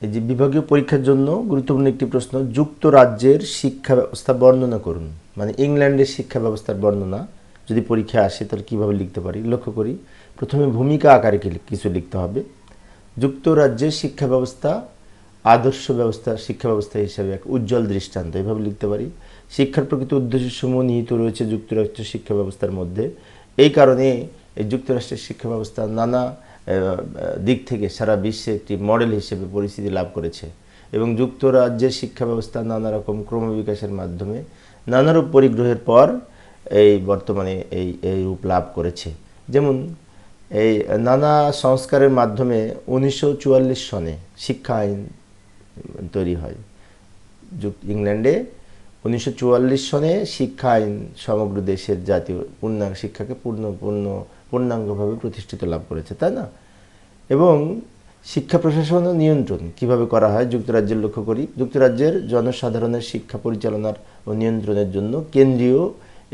এই যে বিভাগীয় পরীক্ষার জন্য গুরুত্বপূর্ণ একটি প্রশ্ন, যুক্তরাজ্যের শিক্ষা ব্যবস্থা বর্ণনা করুন। মানে ইংল্যান্ডের শিক্ষা ব্যবস্থার বর্ণনা যদি পরীক্ষায় আসে তাহলে কীভাবে লিখতে পারি লক্ষ্য করি। প্রথমে ভূমিকা আকারে কিছু লিখতে হবে। যুক্তরাজ্যের শিক্ষা ব্যবস্থা আদর্শ ব্যবস্থা শিক্ষা ব্যবস্থা হিসাবে এক উজ্জ্বল দৃষ্টান্ত, এভাবে লিখতে পারি। শিক্ষার প্রকৃত উদ্দেশ্যসমূহ নিহিত রয়েছে যুক্তরাষ্ট্রের শিক্ষা ব্যবস্থার মধ্যে। এই কারণে এই যুক্তরাষ্ট্রের শিক্ষা ব্যবস্থা নানা দিক থেকে সারা বিশ্বে একটি মডেল হিসেবে পরিচিতি লাভ করেছে এবং যুক্তরাজ্যের শিক্ষা ব্যবস্থা নানা রকম ক্রমবিকাশের মাধ্যমে নানারূপ পরিগ্রহের পর এই বর্তমানে এই রূপ লাভ করেছে। যেমন এই নানা সংস্কারের মাধ্যমে 1944 সনে শিক্ষা আইন তৈরি হয়। ইংল্যান্ডে 1944 সনে শিক্ষা আইন সমগ্র দেশের জাতীয় শিক্ষাকে পূর্ণাঙ্গভাবে প্রতিষ্ঠিত লাভ করেছে, তাই না? এবং শিক্ষা প্রশাসন ও নিয়ন্ত্রণ কিভাবে করা হয় যুক্তরাজ্যের লক্ষ্য করি। যুক্তরাজ্যের জনসাধারণের শিক্ষা পরিচালনার ও নিয়ন্ত্রণের জন্য কেন্দ্রীয়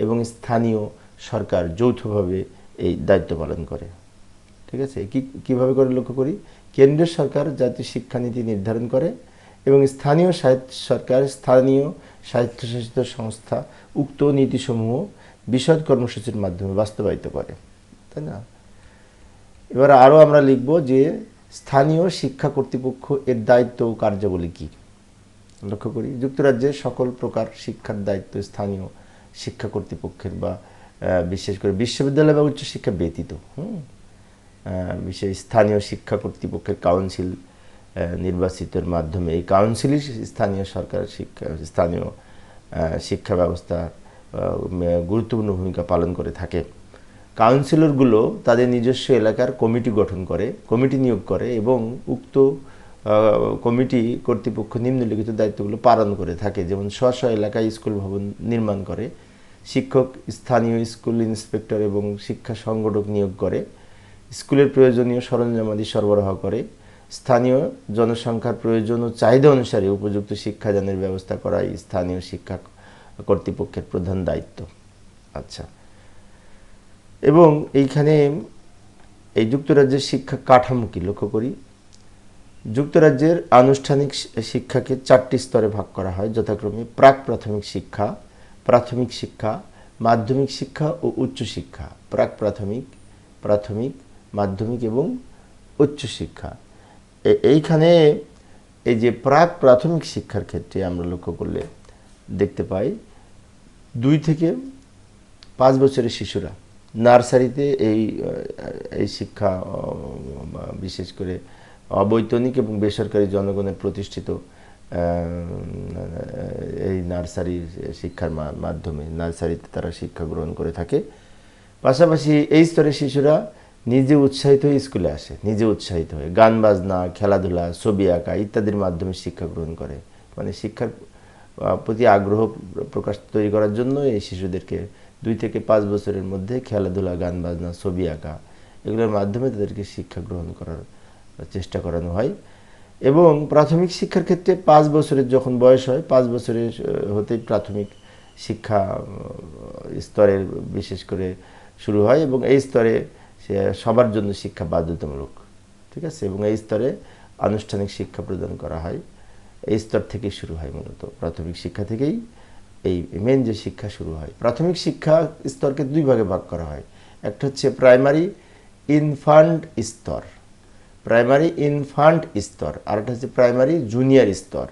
এবং স্থানীয় সরকার যৌথভাবে এই দায়িত্ব পালন করে। ঠিক আছে, কিভাবে করে লক্ষ্য করি। কেন্দ্রীয় সরকার জাতীয় শিক্ষানীতি নির্ধারণ করে এবং স্থানীয় স্বায়ত্তশাসিত সংস্থা উক্ত নীতিসমূহ বিশদ কর্মসূচির মাধ্যমে বাস্তবায়িত করে, তাই না? এবার আরও আমরা লিখব যে স্থানীয় শিক্ষা কর্তৃপক্ষ এর দায়িত্ব ও কার্যাবলী কী লক্ষ্য করি। যুক্তরাজ্যের সকল প্রকার শিক্ষার দায়িত্ব স্থানীয় শিক্ষা কর্তৃপক্ষের বা বিশেষ করে বিশ্ববিদ্যালয় বা উচ্চশিক্ষা ব্যতীত বিশেষ স্থানীয় শিক্ষা কর্তৃপক্ষের কাউন্সিল নির্বাচিতের মাধ্যমে এই কাউন্সিলই স্থানীয় শিক্ষা ব্যবস্থা গুরুত্বপূর্ণ ভূমিকা পালন করে থাকে। কাউন্সিলরগুলো তাদের নিজস্ব এলাকার কমিটি নিয়োগ করে এবং উক্ত কমিটি কর্তৃপক্ষ নিম্নলিখিত দায়িত্বগুলো পালন করে থাকে। যেমন স্ব এলাকায় স্কুল ভবন নির্মাণ করে, শিক্ষক স্থানীয় স্কুল ইন্সপেক্টর এবং শিক্ষা সংগঠক নিয়োগ করে, স্কুলের প্রয়োজনীয় সরঞ্জামাদি সরবরাহ করে, স্থানীয় জনসংখ্যার প্রয়োজন ও চাহিদা অনুসারে উপযুক্ত শিক্ষাদানের ব্যবস্থা করাই স্থানীয় শিক্ষা কর্তৃপক্ষের প্রধান দায়িত্ব। আচ্ছা, এবং এইখানে এই যুক্তরাজ্যের শিক্ষা কাঠামো কি লক্ষ্য করি। যুক্তরাজ্যের আনুষ্ঠানিক শিক্ষাকে 4টি স্তরে ভাগ করা হয়, যথাক্রমে প্রাক প্রাথমিক শিক্ষা, প্রাথমিক শিক্ষা, মাধ্যমিক শিক্ষা ও উচ্চশিক্ষা। প্রাক প্রাথমিক, প্রাথমিক, মাধ্যমিক এবং উচ্চশিক্ষা। এইখানে এই যে প্রাক প্রাথমিক শিক্ষার ক্ষেত্রে আমরা লক্ষ্য করলে দেখতে পাই 2 থেকে 5 বছরের শিশুরা নার্সারিতে এই শিক্ষা বিশেষ করে অবৈতনিক এবং বেসরকারি জনগণের প্রতিষ্ঠিত এই নার্সারি শিক্ষার মাধ্যমে নার্সারিতে তারা শিক্ষা গ্রহণ করে থাকে। পাশাপাশি এই স্তরের শিশুরা নিজে উৎসাহিত হয়ে স্কুলে আসে, নিজে উৎসাহিত হয়ে গান বাজনা, খেলাধুলা, ছবি আঁকা ইত্যাদির মাধ্যমে শিক্ষা গ্রহণ করে। মানে শিক্ষার প্রতি আগ্রহ প্রকাশ তৈরি করার জন্য এই শিশুদেরকে 2 থেকে 5 বছরের মধ্যে খেলাধুলা, গান বাজনা, ছবি আঁকা এগুলোর মাধ্যমে তাদেরকে শিক্ষা গ্রহণ করার চেষ্টা করানো হয়। এবং প্রাথমিক শিক্ষার ক্ষেত্রে 5 বছরের যখন বয়স হয়, 5 বছরের হতেই প্রাথমিক শিক্ষা স্তরের বিশেষ করে শুরু হয় এবং এই স্তরে সবার জন্য শিক্ষা বাধ্যতামূলক। ঠিক আছে, এবং এই স্তরে আনুষ্ঠানিক শিক্ষা প্রদান করা হয়। এই স্তর থেকেই শুরু হয়, মূলত প্রাথমিক শিক্ষা থেকেই এই মেন যে শিক্ষা শুরু হয়। প্রাথমিক শিক্ষা স্তরকে 2 ভাগে ভাগ করা হয়। একটা হচ্ছে প্রাইমারি ইনফান্ট স্তর, প্রাইমারি ইনফান্ট স্তর, আর একটা হচ্ছে প্রাইমারি জুনিয়র স্তর।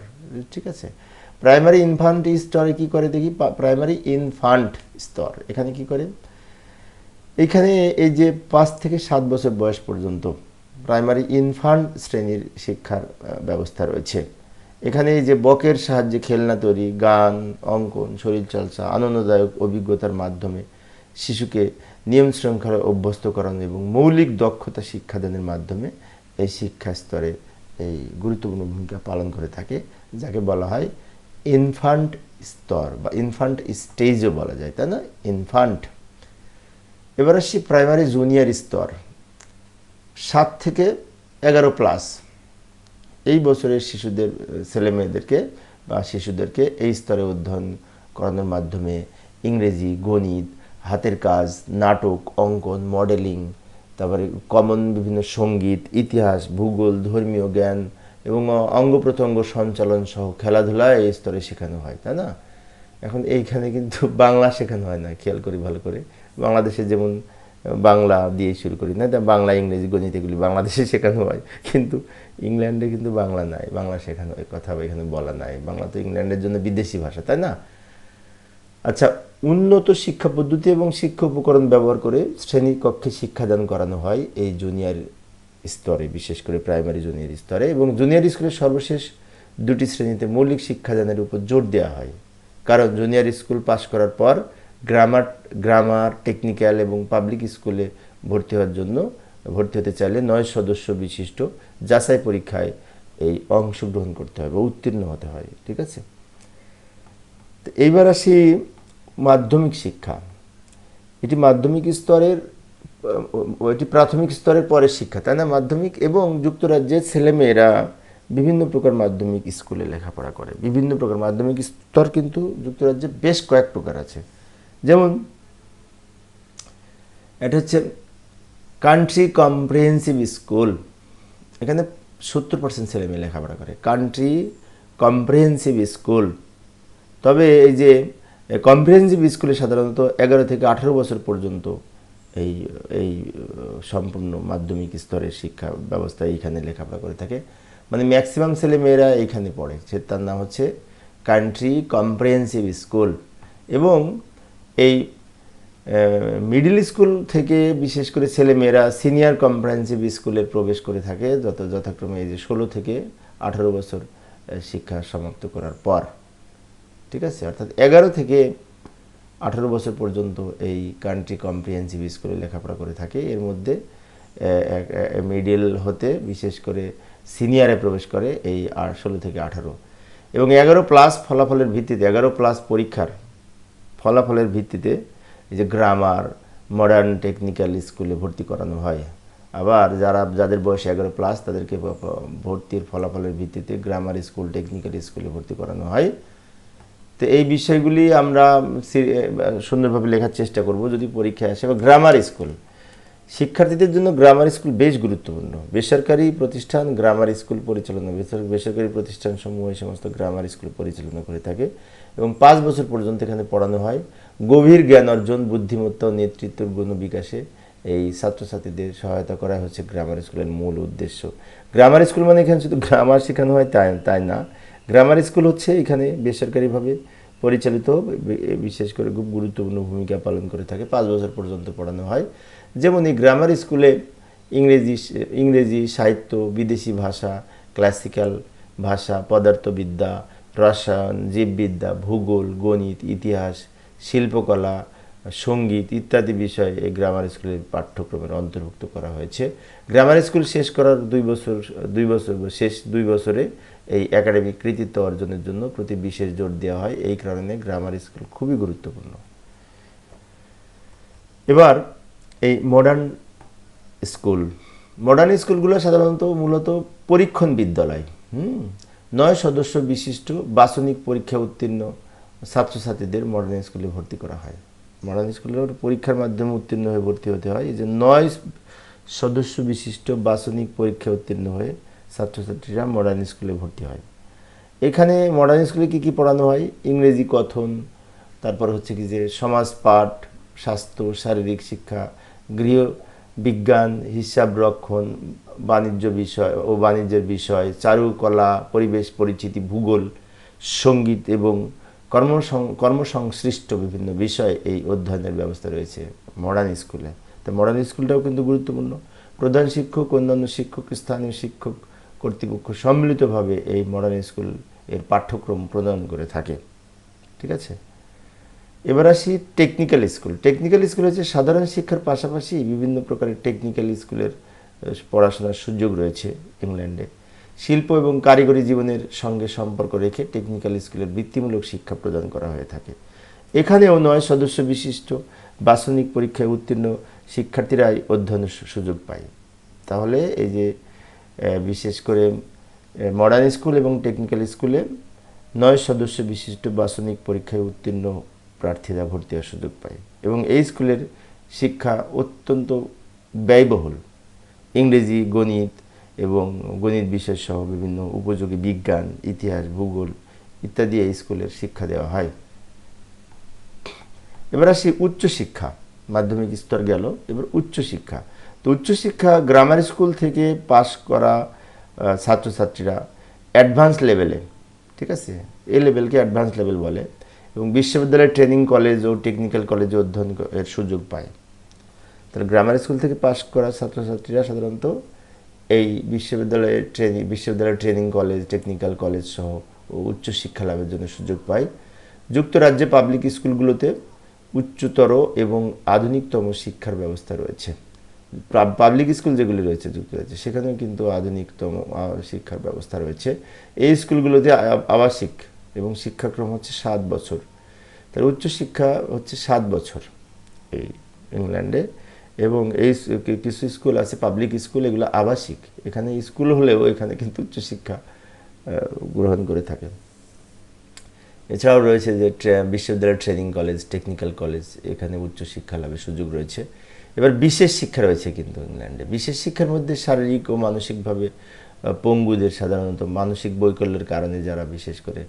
ঠিক আছে, প্রাইমারি ইনফান্ট স্তরে কি করে দেখি। প্রাইমারি ইনফান্ট স্তর এখানে কি করে, এখানে এই যে 5 থেকে 7 বছর বয়স পর্যন্ত প্রাইমারি ইনফান্ট শ্রেণীর শিক্ষার ব্যবস্থা রয়েছে। এখানে এই যে বকের সাহায্যে খেলনা তৈরি, গান, অঙ্কন, শরীরচর্চা, আনন্দদায়ক অভিজ্ঞতার মাধ্যমে শিশুকে নিয়ম শৃঙ্খলায় অভ্যস্ত করানো এবং মৌলিক দক্ষতা শিক্ষাদানের মাধ্যমে এই শিক্ষা স্তরে এই গুরুত্বপূর্ণ ভূমিকা পালন করে থাকে, যাকে বলা হয় ইনফান্ট স্তর বা ইনফান্ট স্টেজও বলা যায়, তাই না, ইনফান্ট। এবার আসছি প্রাইমারি জুনিয়র স্তর, 7 থেকে 11 প্লাস এই বছরের ছেলেমেয়েদেরকে বা শিশুদেরকে এই স্তরে অধ্যয়ন করানোর মাধ্যমে ইংরেজি, গণিত, হাতের কাজ, নাটক, অঙ্কন, মডেলিং, তারপরে কমন বিভিন্ন সঙ্গীত, ইতিহাস, ভূগোল, ধর্মীয় জ্ঞান, এবং অঙ্গ প্রত্যঙ্গ সঞ্চালন সহ খেলাধুলা এই স্তরে শেখানো হয়, তাই না? এখন এইখানে কিন্তু বাংলা শেখানো হয় না, খেয়াল করি ভালো করে। বাংলাদেশে যেমন বাংলা দিয়ে শুরু করি না, বাংলা ইংরেজি গণিত এগুলি বাংলাদেশে শেখানো হয়, কিন্তু ইংল্যান্ডে কিন্তু বাংলা নাই, বাংলা শেখানো হয় কথা এখানে বলা নাই। বাংলা তো ইংল্যান্ডের জন্য বিদেশি ভাষা, তাই না? আচ্ছা, উন্নত শিক্ষা পদ্ধতি এবং শিক্ষা উপকরণ ব্যবহার করে শ্রেণীকক্ষে শিক্ষাদান করানো হয় এই জুনিয়র স্তরে, বিশেষ করে প্রাইমারি জুনিয়র স্তরে। এবং জুনিয়র স্কুলের সর্বশেষ দুটি শ্রেণীতে মৌলিক শিক্ষাদানের উপর জোর দেওয়া হয়, কারণ জুনিয়র স্কুল পাশ করার পর গ্রামার টেকনিক্যাল এবং পাবলিক স্কুলে ভর্তি হতে চাইলে 9 সদস্য বিশিষ্ট যাচাই পরীক্ষায় এই অংশগ্রহণ করতে হয় বা উত্তীর্ণ হতে হয়, ঠিক আছে? তো এইবার আসি মাধ্যমিক শিক্ষা। এটি মাধ্যমিক স্তরের, এটি প্রাথমিক স্তরের পরের শিক্ষা, তাই না? মাধ্যমিক, এবং যুক্তরাজ্যের ছেলেমেয়েরা বিভিন্ন প্রকার মাধ্যমিক স্কুলে লেখাপড়া করে। বিভিন্ন প্রকার মাধ্যমিক স্তর কিন্তু যুক্তরাজ্যে বেশ কয়েক প্রকার আছে। যেমন এটা হচ্ছে কান্ট্রি কম্প্রিহেন্সিভ স্কুল, এখানে 70% ছেলেমেয়ে লেখাপড়া করে। Country comprehensive school. তবে এই যে কম্প্রিহেন্সিভ স্কুলে সাধারণত 11 থেকে 18 বছর পর্যন্ত এই সম্পূর্ণ মাধ্যমিক স্তরের শিক্ষা ব্যবস্থা এইখানে লেখাপড়া করে থাকে, মানে ম্যাক্সিমাম ছেলেমেয়েরা এইখানে পড়ে। তার নাম হচ্ছে কান্ট্রি কম্প্রিহেন্সিভ স্কুল। এবং এই মিডল স্কুল থেকে বিশেষ করে ছেলেমেয়েরা সিনিয়র কম্প্রিহেন্সিভ স্কুলে প্রবেশ করে থাকে, যথাক্রমে এই যে 16 থেকে 18 বছর শিক্ষা সমাপ্ত করার পর, ঠিক আছে? অর্থাৎ 11 থেকে 18 বছর পর্যন্ত এই কান্ট্রি কম্প্রিহেন্সিভ স্কুলে লেখাপড়া করে থাকে। এর মধ্যে মিডল হতে বিশেষ করে সিনিয়রে প্রবেশ করে এই 16 থেকে 18, এবং 11+ ফলাফলের ভিত্তিতে, 11+ পরীক্ষার ফলাফলের ভিত্তিতে এই যে গ্রামার, মডার্ন টেকনিক্যাল স্কুলে ভর্তি করানো হয়। আবার যাদের বয়স 11+ তাদেরকে ভর্তির ফলাফলের ভিত্তিতে গ্রামার স্কুল, টেকনিক্যাল স্কুলে ভর্তি করানো হয়। তো এই বিষয়গুলি আমরা সুন্দরভাবে লেখার চেষ্টা করব যদি পরীক্ষায় আসে। বা গ্রামার স্কুল, শিক্ষার্থীদের জন্য গ্রামার স্কুল বেশ গুরুত্বপূর্ণ। বেসরকারি প্রতিষ্ঠান গ্রামার স্কুল পরিচালনা, বেসরকারি প্রতিষ্ঠানসমূহ এই সমস্ত গ্রামার স্কুল পরিচালনা করে থাকে, এবং 5 বছর পর্যন্ত এখানে পড়ানো হয়। গভীর জ্ঞান অর্জন, বুদ্ধিমত্তা ও নেতৃত্বের গুণ বিকাশে এই ছাত্রছাত্রীদের সহায়তা করা হচ্ছে গ্রামার স্কুলের মূল উদ্দেশ্য। গ্রামার স্কুল মানে এখানে শুধু গ্রামার শেখানো হয় তাই না। গ্রামার স্কুল হচ্ছে এখানে বেসরকারিভাবে পরিচালিত, বিশেষ করে খুব গুরুত্বপূর্ণ ভূমিকা পালন করে থাকে। 5 বছর পর্যন্ত পড়ানো হয়। যেমন এই গ্রামার স্কুলে ইংরেজি সাহিত্য, বিদেশি ভাষা, ক্লাসিক্যাল ভাষা, পদার্থবিদ্যা, রসায়ন, জীববিদ্যা, ভূগোল, গণিত, ইতিহাস, শিল্পকলা, সঙ্গীত ইত্যাদি বিষয় এই গ্রামার স্কুলের পাঠ্যক্রমের অন্তর্ভুক্ত করা হয়েছে। গ্রামার স্কুল শেষ করার 2 বছরে এই একাডেমিক কৃতিত্ব অর্জনের জন্য প্রতি বিশেষ জোর দেওয়া হয়। এই কারণে গ্রামার স্কুল খুবই গুরুত্বপূর্ণ। এবার এই মডার্ন স্কুলগুলো সাধারণত মূলত পরীক্ষণ বিদ্যালয়। 9 সদস্য বিশিষ্ট বাছনিক পরীক্ষা উত্তীর্ণ ছাত্রছাত্রীদের মডার্ন স্কুলে ভর্তি করা হয়। মডার্ন স্কুলের পরীক্ষার মাধ্যমে উত্তীর্ণ হয়ে ভর্তি হতে হয়। এই যে 9 সদস্য বিশিষ্ট বাছনিক পরীক্ষা উত্তীর্ণ হয়ে ছাত্রছাত্রীরা মডার্ন স্কুলে ভর্তি হয়। এখানে মডার্ন স্কুলে কী কী পড়ানো হয়? ইংরেজি কথন, তারপর হচ্ছে কি যে সমাজ পাঠ, স্বাস্থ্য, শারীরিক শিক্ষা, গৃহ বিজ্ঞান, হিসাব রক্ষণ, বাণিজ্যের বিষয়, চারুকলা, পরিবেশ পরিচিতি, ভূগোল, সঙ্গীত এবং কর্মসংশ্লিষ্ট বিভিন্ন বিষয় এই অধ্যয়নের ব্যবস্থা রয়েছে মডার্ন স্কুলে। তো মডার্ন স্কুলটাও কিন্তু গুরুত্বপূর্ণ। প্রধান শিক্ষক, অন্যান্য শিক্ষক, স্থানীয় শিক্ষক কর্তৃপক্ষ সম্মিলিতভাবে এই মডার্ন স্কুল এর পাঠ্যক্রম প্রদান করে থাকে, ঠিক আছে? এবার আসি টেকনিক্যাল স্কুল। টেকনিক্যাল স্কুল হচ্ছে সাধারণ শিক্ষার পাশাপাশি বিভিন্ন প্রকারের টেকনিক্যাল স্কুলের পড়াশোনার সুযোগ রয়েছে ইংল্যান্ডে। শিল্প এবং কারিগরি জীবনের সঙ্গে সম্পর্ক রেখে টেকনিক্যাল স্কুলের বৃত্তিমূলক শিক্ষা প্রদান করা হয়ে থাকে। এখানেও 9 সদস্য বিশিষ্ট বাছনিক পরীক্ষায় উত্তীর্ণ শিক্ষার্থীরাই অধ্যয়নের সুযোগ পায়। তাহলে এই যে বিশেষ করে মডার্ন স্কুল এবং টেকনিক্যাল স্কুলে 9 সদস্য বিশিষ্ট বাছনিক পরীক্ষায় উত্তীর্ণ প্রার্থীরা ভর্তি হওয়ার সুযোগ পায়, এবং এই স্কুলের শিক্ষা অত্যন্ত ব্যয়বহুল। ইংরেজি, গণিত এবং গণিত বিষয় সহ বিভিন্ন উপযোগী বিজ্ঞান, ইতিহাস, ভূগোল ইত্যাদি এই স্কুলের শিক্ষা দেওয়া হয়। এবার আসি উচ্চশিক্ষা। মাধ্যমিক স্তর গেল, এবার উচ্চশিক্ষা। তো উচ্চশিক্ষা গ্রামার স্কুল থেকে পাশ করা ছাত্রছাত্রীরা অ্যাডভান্স লেভেলে, ঠিক আছে, এই লেভেলকে অ্যাডভান্স লেভেল বলে, এবং বিশ্ববিদ্যালয়ের ট্রেনিং কলেজ ও টেকনিক্যাল কলেজে অধ্যয়ন এর সুযোগ পায়। তাহলে গ্রামার স্কুল থেকে পাশ করা ছাত্রছাত্রীরা সাধারণত এই বিশ্ববিদ্যালয়ের ট্রেনিং কলেজ, টেকনিক্যাল কলেজ সহ উচ্চশিক্ষা লাভের জন্য সুযোগ পায়। যুক্তরাজ্যে পাবলিক স্কুলগুলোতে উচ্চতর এবং আধুনিকতম শিক্ষার ব্যবস্থা রয়েছে। পাবলিক স্কুল যেগুলি রয়েছে যুক্তরাজ্যে, সেখানেও কিন্তু আধুনিকতম শিক্ষার ব্যবস্থা রয়েছে। এই স্কুলগুলোতে আবাসিক এবং শিক্ষাক্রম হচ্ছে 7 বছর। তার উচ্চশিক্ষা হচ্ছে 7 বছর এই ইংল্যান্ডে। এবং এই কিছু স্কুল আছে পাবলিক স্কুল, এগুলো আবাসিক। এখানে স্কুল হলেও এখানে কিন্তু উচ্চশিক্ষা গ্রহণ করে থাকে। এছাড়াও রয়েছে যে বিশ্ববিদ্যালয়ের ট্রেনিং কলেজ, টেকনিক্যাল কলেজ, এখানে উচ্চশিক্ষা লাভের সুযোগ রয়েছে। এবার বিশেষ শিক্ষা রয়েছে কিন্তু ইংল্যান্ডে। বিশেষ শিক্ষার মধ্যে শারীরিক ও মানসিকভাবে পঙ্গুদের, সাধারণত মানসিক বৈকল্যের কারণে যারা বিশেষ করে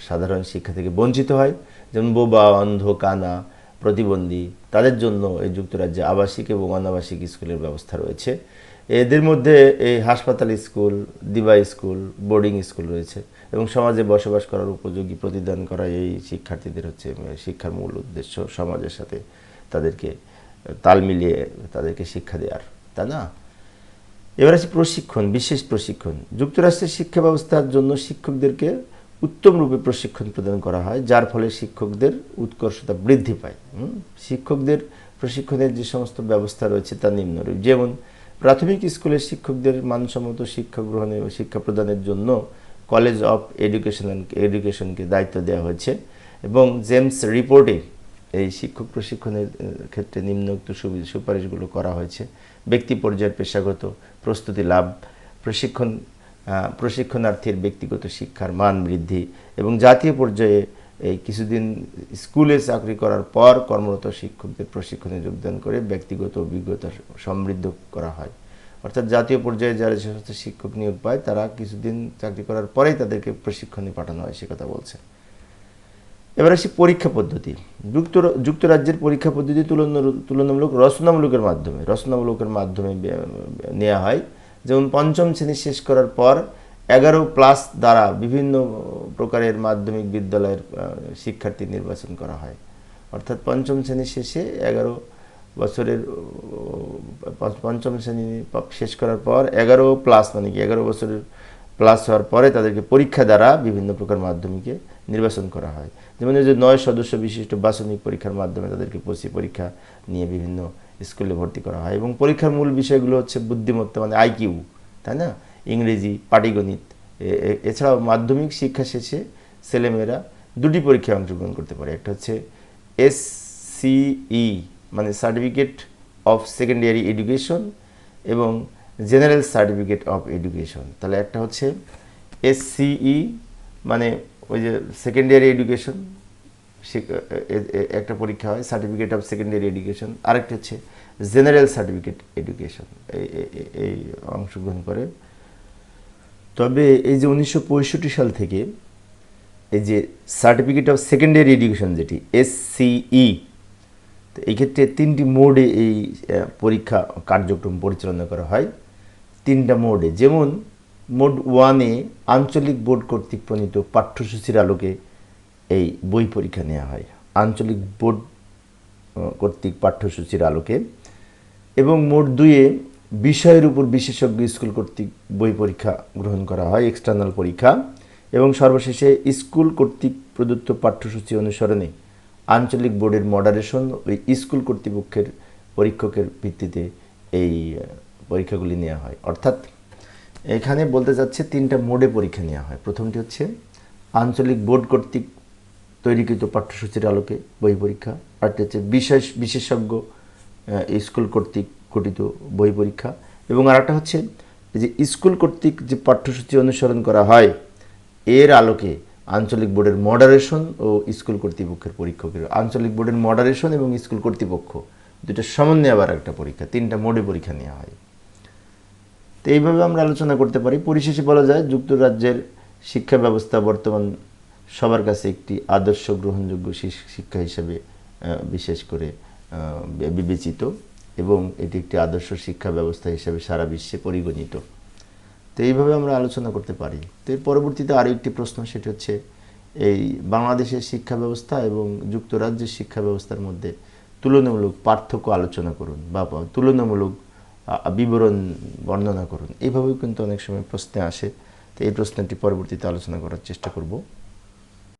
সাধারণ শিক্ষা থেকে বঞ্চিত হয়, যেমন বোবা, অন্ধ, কানা, প্রতিবন্ধী, তাদের জন্য এই যুক্তরাজ্যে আবাসিক এবং অনাবাসিক স্কুলের ব্যবস্থা রয়েছে। এদের মধ্যে এই হাসপাতাল স্কুল, দিবা স্কুল, বোর্ডিং স্কুল রয়েছে। এবং সমাজে বসবাস করার উপযোগী প্রতিদান করা এই শিক্ষার্থীদের হচ্ছে শিক্ষার মূল উদ্দেশ্য, সমাজের সাথে তাদেরকে তাল মিলিয়ে তাদেরকে শিক্ষা দেওয়ার, তাই না? এবার আছে প্রশিক্ষণ, বিশেষ প্রশিক্ষণ। যুক্তরাষ্ট্রের শিক্ষা ব্যবস্থার জন্য শিক্ষকদেরকে উত্তম রূপে প্রশিক্ষণ প্রদান করা হয়, যার ফলে শিক্ষকদের উৎকর্ষতা বৃদ্ধি পায়। শিক্ষকদের প্রশিক্ষণের যে সমস্ত ব্যবস্থা রয়েছে তা নিম্নরূপ। যেমন প্রাথমিক স্কুলের শিক্ষকদের মানসম্মত শিক্ষা গ্রহণে ও শিক্ষা প্রদানের জন্য কলেজ অফ এডুকেশনকে দায়িত্ব দেওয়া হয়েছে। এবং জেমস রিপোর্টে এই শিক্ষক প্রশিক্ষণের ক্ষেত্রে নিম্নোক্ত সুপারিশগুলো করা হয়েছে। ব্যক্তি পর্যায়ের পেশাগত প্রস্তুতি লাভ, প্রশিক্ষণার্থীর ব্যক্তিগত শিক্ষার মান বৃদ্ধি, এবং জাতীয় পর্যায়ে এই কিছুদিন স্কুলে চাকরি করার পর কর্মরত শিক্ষকদের প্রশিক্ষণে যোগদান করে ব্যক্তিগত অভিজ্ঞতা সমৃদ্ধ করা হয়। অর্থাৎ জাতীয় পর্যায়ে যারা যে সমস্ত শিক্ষক নিয়োগ পায়, তারা কিছুদিন চাকরি করার পরেই তাদেরকে প্রশিক্ষণে পাঠানো হয়, সে কথা বলছে। এবার আসি পরীক্ষা পদ্ধতি। যুক্তরাজ্যের পরীক্ষা পদ্ধতি তুলনামূলক রচনামূলকের মাধ্যমে নেওয়া হয়। যেমন পঞ্চম শ্রেণী শেষ করার পর 11+ দ্বারা বিভিন্ন প্রকারের মাধ্যমিক বিদ্যালয়ের শিক্ষার্থী নির্বাচন করা হয়। অর্থাৎ পঞ্চম শ্রেণী শেষে 11 শ্রেণী শেষ করার পর 11+ মানে কি 11 বছরের প্লাস হওয়ার পরে তাদেরকে পরীক্ষা দ্বারা বিভিন্ন প্রকার মাধ্যমিকে নির্বাচন করা হয়। যেমন এই যে 9 সদস্য বিশিষ্ট বাছনিক পরীক্ষার মাধ্যমে তাদেরকে পরীক্ষা নিয়ে বিভিন্ন স্কুলে ভর্তি করা হয়। এবং পরীক্ষার মূল বিষয়গুলো হচ্ছে বুদ্ধিমত্তা, মানে আইকিউ, তাই না, ইংরেজি, পাটিগণিত। এছাড়াও মাধ্যমিক শিক্ষা শেষে ছেলেমেয়েরা 2টি পরীক্ষায় অংশগ্রহণ করতে পারে। একটা হচ্ছে SCE মানে সার্টিফিকেট অফ সেকেন্ডারি এডুকেশন, এবং জেনারেল সার্টিফিকেট অফ এডুকেশন। তাহলে একটা হচ্ছে SCE মানে ওই যে সেকেন্ডারি এডুকেশন, একটা পরীক্ষা হয়, সার্টিফিকেট অফ সেকেন্ডারি এডুকেশন। আরেকটা হচ্ছে জেনারেল সার্টিফিকেট এডুকেশন, এই অংশগ্রহণ করে। তবে এই যে 1965 সাল থেকে এই যে সার্টিফিকেট অফ সেকেন্ডারি এডুকেশন যেটি SCE, তো এই ক্ষেত্রে 3টি মোডে এই পরীক্ষা কার্যক্রম পরিচালনা করা হয়। 3টা মোডে। যেমন মোড 1-এ আঞ্চলিক বোর্ড কর্তৃক প্রণীত পাঠ্যসূচির আলোকে এই বই পরীক্ষা নেওয়া হয়, আঞ্চলিক বোর্ড কর্তৃক পাঠ্যসূচির আলোকে। এবং মোড 2-এ বিষয়ের উপর বিশেষজ্ঞ স্কুল কর্তৃক বই পরীক্ষা গ্রহণ করা হয়, এক্সটার্নাল পরীক্ষা। এবং সর্বশেষে স্কুল কর্তৃক প্রদত্ত পাঠ্যসূচি অনুসরণে আঞ্চলিক বোর্ডের মডারেশন ওই স্কুল কর্তৃপক্ষের পরীক্ষকের ভিত্তিতে এই পরীক্ষাগুলি নেওয়া হয়। অর্থাৎ এখানে বলতে যাচ্ছে 3টা মোডে পরীক্ষা নেওয়া হয়। প্রথমটি হচ্ছে আঞ্চলিক বোর্ড কর্তৃক তৈরিকৃত পাঠ্যসূচির আলোকে বই পরীক্ষা। আরেকটি হচ্ছে বিশেষজ্ঞ স্কুল কর্তৃক গঠিত বই পরীক্ষা। এবং আরেকটা হচ্ছে যে স্কুল কর্তৃক যে পাঠ্যসূচি অনুসরণ করা হয় এর আলোকে আঞ্চলিক বোর্ডের মডারেশন ও স্কুল কর্তৃপক্ষের পরীক্ষকের, আঞ্চলিক বোর্ডের মডারেশন এবং স্কুল কর্তৃপক্ষ দুটো সমন্বয়ে আবার একটা পরীক্ষা, 3টা মোডে পরীক্ষা নেওয়া হয়। তো এইভাবে আমরা আলোচনা করতে পারি। পরিশেষে বলা যায় যুক্তরাজ্যের শিক্ষা ব্যবস্থা বর্তমান সবার কাছে একটি আদর্শ গ্রহণযোগ্য শিক্ষা হিসেবে বিশেষ করে বিবেচিত, এবং এটি একটি আদর্শ শিক্ষা ব্যবস্থা হিসেবে সারা বিশ্বে পরিগণিত। তো এইভাবে আমরা আলোচনা করতে পারি। তো এর পরবর্তীতে আরও একটি প্রশ্ন, সেটি হচ্ছে এই বাংলাদেশের শিক্ষা ব্যবস্থা এবং যুক্তরাজ্যের শিক্ষা ব্যবস্থার মধ্যে তুলনামূলক পার্থক্য আলোচনা করুন বা তুলনামূলক বিবরণ বর্ণনা করুন। এইভাবেও কিন্তু অনেক সময় প্রশ্নে আসে। তো এই প্রশ্নটি পরবর্তীতে আলোচনা করার চেষ্টা করব।